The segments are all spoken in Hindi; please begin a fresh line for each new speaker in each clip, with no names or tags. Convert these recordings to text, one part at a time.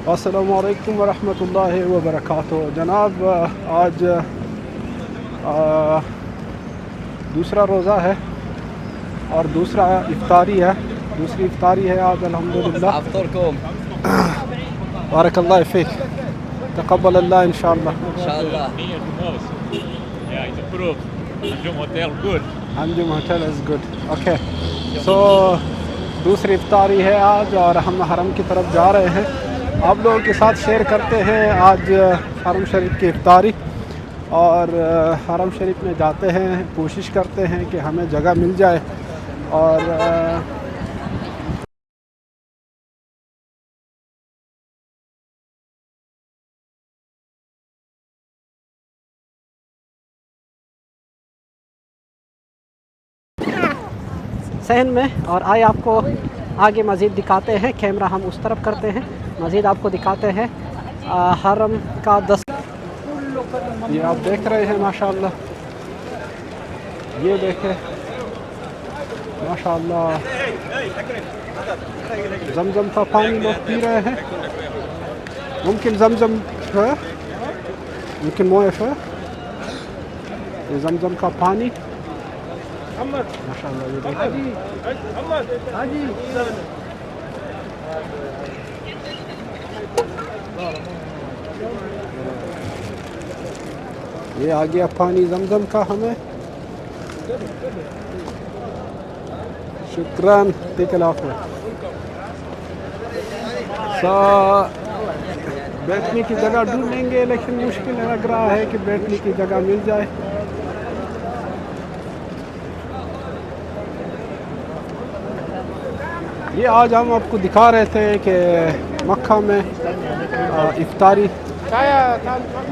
अस्सलामु अलैकुम वरहमतुल्लाहि वबरकातुहू। जनाब, आज दूसरा रोज़ा है और दूसरा इफ्तारी है। दूसरी इफ्तारी है आज अल्हम्दुलिल्लाह।
अफ्तारकुम
बारकल्लाह फ़ीक, तक़ब्बल अल्लाह इंशाअल्लाह।
इंशाअल्लाह।
Yeah, it's approved. Anjum Hotel, good.
Anjum hotel is good. Okay, so दूसरी इफ्तारी है आज और हम हरम की तरफ जा रहे हैं। आप लोगों के साथ शेयर करते हैं आज हरम शरीफ की इफ्तारी। और हरम शरीफ में जाते हैं, कोशिश करते हैं कि हमें जगह मिल जाए। और सहन में और आए आपको आगे मज़ीद दिखाते हैं। कैमरा हम उस तरफ करते हैं, मज़ीद आपको दिखाते हैं हरम का ये आप देख रहे हैं माशाअल्लाह। ये देखें माशाअल्लाह, जमजम का पानी लोग पी रहे हैं। मुमकिन जमजम है, मुमकिन मोए है। ये जमजम का पानी माशाअल्लाह, ये देखें। ये आ गया पानी जमजम का हमें। शुक्रान तिकलाफ में। बैठने की जगह ढूंढेंगे, लेकिन मुश्किल लग रहा है कि बैठने की जगह मिल जाए। ये आज हम आपको दिखा रहे थे कि मक्का में इफ्तारी,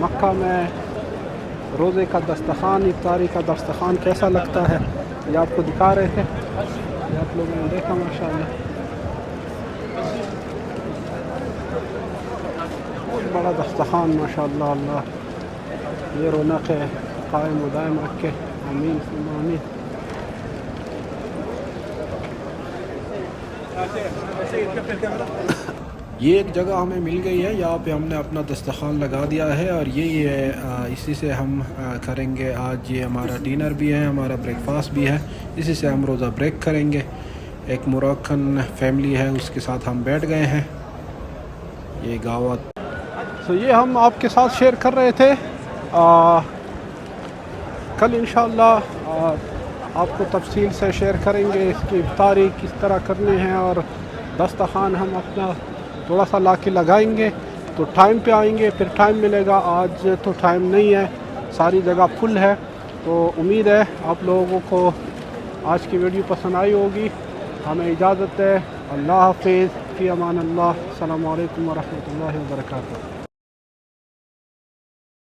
मक्का में रोज़े का दस्तखान, इफ्तारी का दस्तखान कैसा लगता है, ये आपको दिखा रहे थे। ये आप लोगों ने देखा माशाअल्लाह, बहुत बड़ा दस्तखान माशाअल्लाह। अल्लाह ये रौनक है कायम व दायम रखे, आमीन सुम्मा आमीन। ये एक जगह हमें मिल गई है, यहाँ पे हमने अपना दस्तरखान लगा दिया है। और ये इसी से हम करेंगे आज। ये हमारा डिनर भी है, हमारा ब्रेकफास्ट भी है। इसी से हम रोज़ा ब्रेक करेंगे। एक मोरक्कन फैमिली है, उसके साथ हम बैठ गए हैं। ये गावत, तो ये हम आपके साथ शेयर कर रहे थे। कल इंशाअल्लाह आपको तफसील से शेयर करेंगे इसकी इफ्तारी किस तरह करनी है। और दस्तरखान हम अपना थोड़ा सा ला के लगाएंगे तो टाइम पे आएंगे, फिर टाइम मिलेगा। आज तो टाइम नहीं है, सारी जगह फुल है। तो उम्मीद है आप लोगों को आज की वीडियो पसंद आई होगी। हमें इजाज़त है। अल्लाह हाफ़िज़, फ़ी अमान अल्लाह। अस्सलामु अलैकुम वरहमतुल्लाहि वबरकातुहू।